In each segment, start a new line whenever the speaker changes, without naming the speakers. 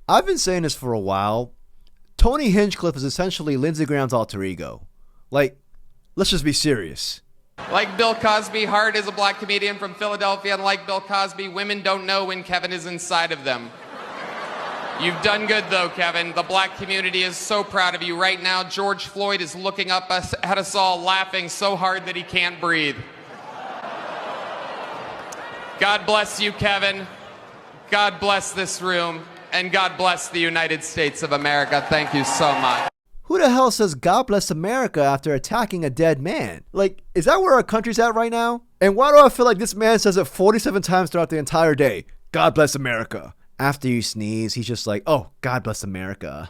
I've been saying this for a while. Tony Hinchcliffe is essentially Lindsey Graham's alter ego. Like, let's just be serious.
Like Bill Cosby, Hart is a black comedian from Philadelphia, and like Bill Cosby, women don't know when Kevin is inside of them. You've done good, though, Kevin. The black community is so proud of you. Right now, George Floyd is looking up at us all, laughing so hard that he can't breathe. God bless you, Kevin. God bless this room. And God bless the United States of America. Thank you so much.
Who the hell says God bless America after attacking a dead man? Like, is that where our country's at right now? And why do I feel like this man says it 47 times throughout the entire day? God bless America. After you sneeze, he's just like, oh, God bless America.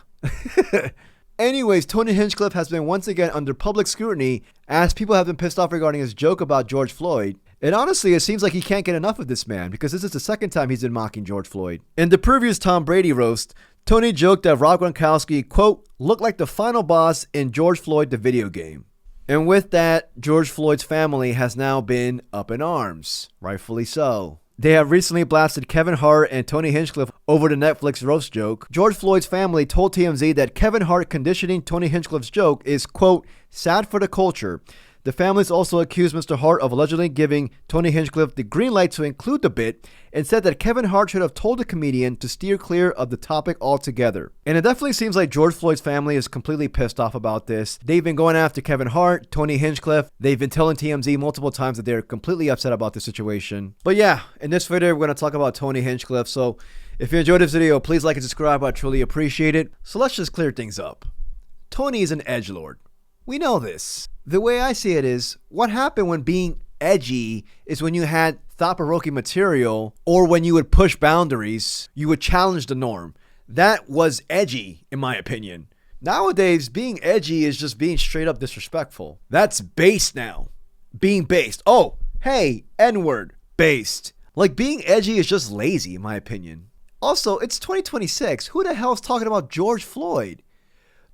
Anyways, Tony Hinchcliffe has been once again under public scrutiny as people have been pissed off regarding his joke about George Floyd. And honestly, it seems like he can't get enough of this man because this is the second time he's been mocking George Floyd. In the previous Tom Brady roast, Tony joked that Rob Gronkowski, quote, looked like the final boss in George Floyd the video game. And with that, George Floyd's family has now been up in arms, rightfully so. They have recently blasted Kevin Hart and Tony Hinchcliffe over the Netflix roast joke. George Floyd's family told TMZ that Kevin Hart conditioning Tony Hinchcliffe's joke is, quote, sad for the culture. The families also accused Mr. Hart of allegedly giving Tony Hinchcliffe the green light to include the bit and said that Kevin Hart should have told the comedian to steer clear of the topic altogether. And it definitely seems like George Floyd's family is completely pissed off about this. They've been going after Kevin Hart, Tony Hinchcliffe. They've been telling TMZ multiple times that they're completely upset about the situation. But yeah, in this video, we're going to talk about Tony Hinchcliffe. So if you enjoyed this video, please like and subscribe. I truly appreciate it. So let's just clear things up. Tony is an edgelord. We know this. The way I see it is, what happened when being edgy is when you had thought-provoking material or when you would push boundaries, you would challenge the norm. That was edgy, in my opinion. Nowadays, being edgy is just being straight up disrespectful. That's based now. Being based. Oh, hey, N-word. Based. Like, being edgy is just lazy, in my opinion. Also, it's 2026. Who the hell is talking about George Floyd?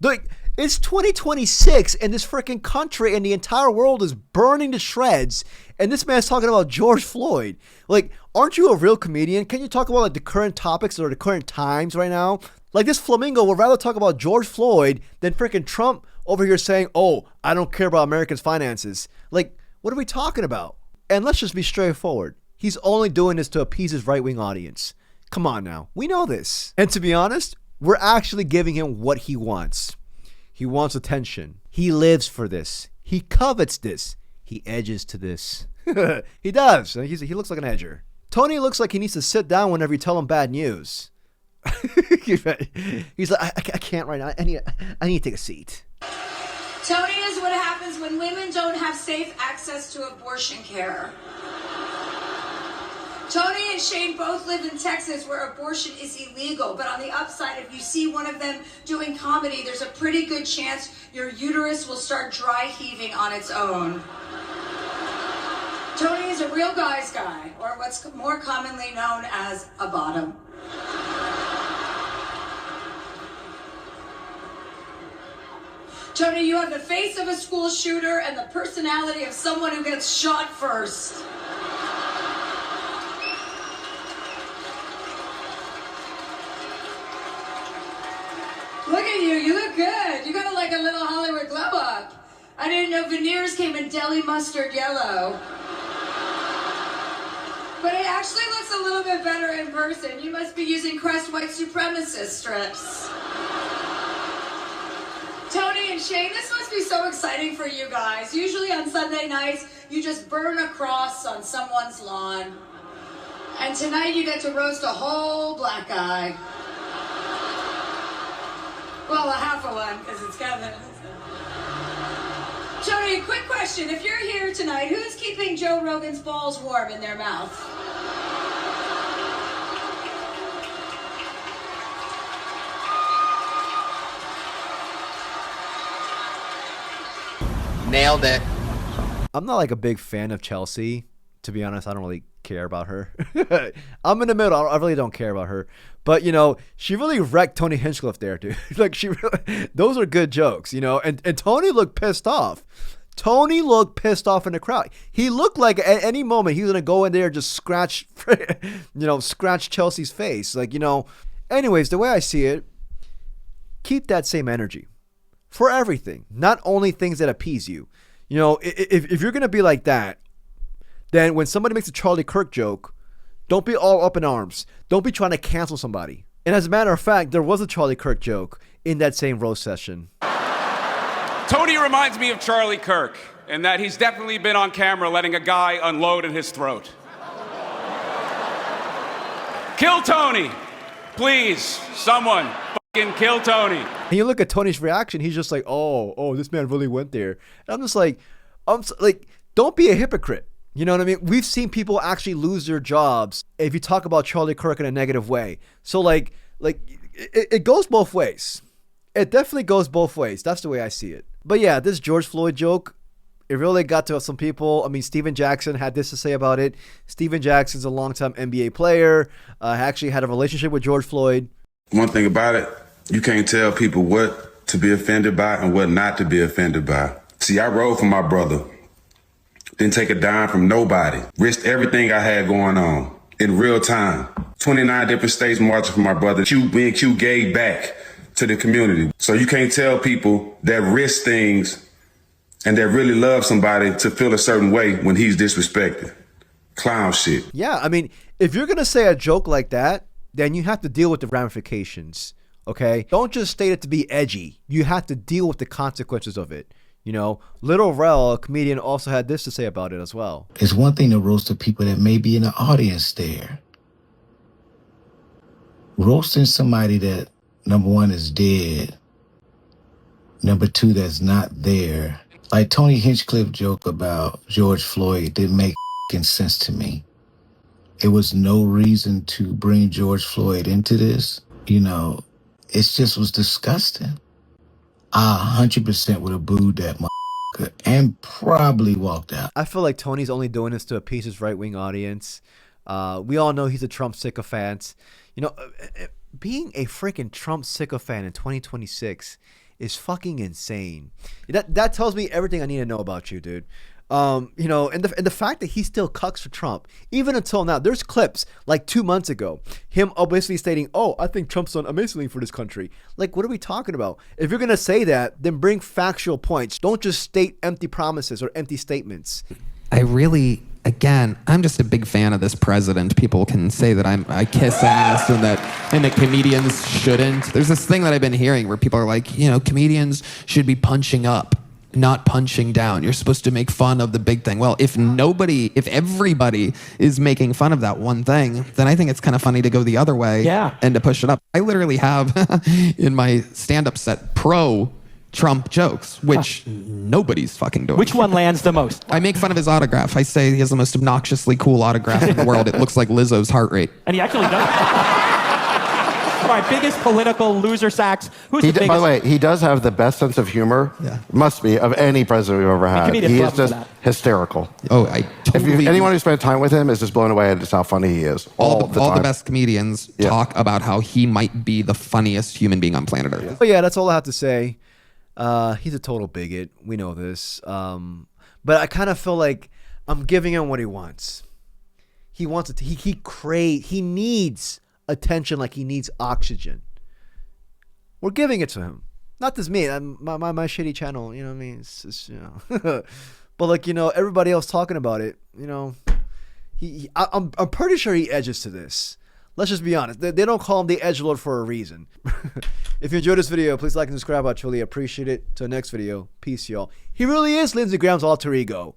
Like, it's 2026 and this freaking country and the entire world is burning to shreds and this man's talking about George Floyd. Like, aren't you a real comedian? Can you talk about like the current topics or the current times right now? Like, this flamingo would rather talk about George Floyd than freaking Trump over here saying, oh, I don't care about Americans' finances. Like, what are we talking about? And let's just be straightforward. He's only doing this to appease his right-wing audience. Come on now. We know this. And to be honest, we're actually giving him what he wants. He wants attention. He lives for this. He covets this. He edges to this. He does. He looks like an edger. Tony looks like he needs to sit down whenever you tell him bad news. He's like, I can't right now. I need to take a seat.
Tony is what happens when women don't have safe access to abortion care. Tony and Shane both live in Texas where abortion is illegal, but on the upside, if you see one of them doing comedy, there's a pretty good chance your uterus will start dry heaving on its own. Tony is a real guy's guy, or what's more commonly known as a bottom. Tony, you have the face of a school shooter and the personality of someone who gets shot first. Look at you, you look good. You got like a little Hollywood glow up. I didn't know veneers came in deli mustard yellow. But it actually looks a little bit better in person. You must be using Crest white supremacist strips. Tony and Shane, this must be so exciting for you guys. Usually on Sunday nights, you just burn a cross on someone's lawn. And tonight you get to roast a whole black guy. Well, a half of one, because it's Kevin. Tony, quick question. If you're here tonight, who's keeping Joe Rogan's balls warm in their mouth?
Nailed it.
I'm not like a big fan of Chelsea. To be honest, I don't really care about her. I'm in the middle. I really don't care about her. But, you know, she really wrecked Tony Hinchcliffe there, dude. Like, those are good jokes, you know. And Tony looked pissed off. Tony looked pissed off in the crowd. He looked like at any moment he was going to go in there and just scratch Chelsea's face. Like, you know. Anyways, the way I see it, keep that same energy for everything, not only things that appease you. You know, if you're going to be like that, then when somebody makes a Charlie Kirk joke, don't be all up in arms. Don't be trying to cancel somebody. And as a matter of fact, there was a Charlie Kirk joke in that same roast session.
Tony reminds me of Charlie Kirk, in that he's definitely been on camera letting a guy unload in his throat. Kill Tony. Please, someone fucking kill Tony.
And you look at Tony's reaction, he's just like, oh, this man really went there. And I'm just like, don't be a hypocrite. You know what I mean? We've seen people actually lose their jobs if you talk about Charlie Kirk in a negative way. So it goes both ways. It definitely goes both ways. That's the way I see it. But yeah, this George Floyd joke, it really got to some people. I mean, Steven Jackson had this to say about it. Steven Jackson's a longtime NBA player, actually had a relationship with George Floyd.
One thing about it, you can't tell people what to be offended by and what not to be offended by. See, I rode for my brother. Didn't take a dime from nobody. Risked everything I had going on in real time. 29 different states marching for my brother. Me and Q gave back to the community. So you can't tell people that risk things and that really love somebody to feel a certain way when he's disrespected. Clown shit.
Yeah, I mean, if you're going to say a joke like that, then you have to deal with the ramifications, okay? Don't just state it to be edgy. You have to deal with the consequences of it. You know, Little Rel, a comedian, also had this to say about it as well.
It's one thing to roast the people that may be in the audience there. Roasting somebody that, number one, is dead. Number two, that's not there. Like Tony Hinchcliffe joke about George Floyd didn't make sense to me. It was no reason to bring George Floyd into this. You know, it just was disgusting. I 100% would have booed that motherfucker and probably walked out.
I feel like Tony's only doing this to appease his right-wing audience. We all know he's a Trump sycophant. You know, being a freaking Trump sycophant in 2026 is fucking insane. That tells me everything I need to know about you, dude. You know, and the fact that he still cucks for Trump, even until now. There's clips like 2 months ago, him basically stating, "Oh, I think Trump's done amazingly for this country." Like, what are we talking about? If you're gonna say that, then bring factual points. Don't just state empty promises or empty statements.
I'm just a big fan of this president. People can say that I kiss ass and that comedians shouldn't. There's this thing that I've been hearing where people are like, you know, comedians should be punching up, not punching down. You're supposed to make fun of the big thing. Well, if everybody is making fun of that one thing, then I think it's kind of funny to go the other way and to push it up. I literally have in my stand-up set pro-Trump jokes, which nobody's fucking doing.
Which one lands the most?
I make fun of his autograph. I say he has the most obnoxiously cool autograph in the world. It looks like Lizzo's heart rate.
And he actually does. All right, biggest political loser sacks. Who's the biggest?
By the way, he does have the best sense of humor, must be, of any president we've ever had. He is just hysterical.
Oh, I totally...
Anyone who spent time with him is just blown away at just how funny he is. All the
best comedians talk about how he might be the funniest human being on planet Earth.
But yeah, that's all I have to say. He's a total bigot. We know this. But I kind of feel like I'm giving him what he wants. He wants it. He needs attention like he needs oxygen. We're giving it to him. Not just me. My shitty channel. You know what I mean? It's just, you know. But like, you know, everybody else talking about it. You know, I'm pretty sure he edges to this. Let's just be honest. They don't call him the edgelord for a reason. If you enjoyed this video, please like and subscribe. I truly appreciate it. Till next video. Peace, y'all. He really is Lindsey Graham's alter ego.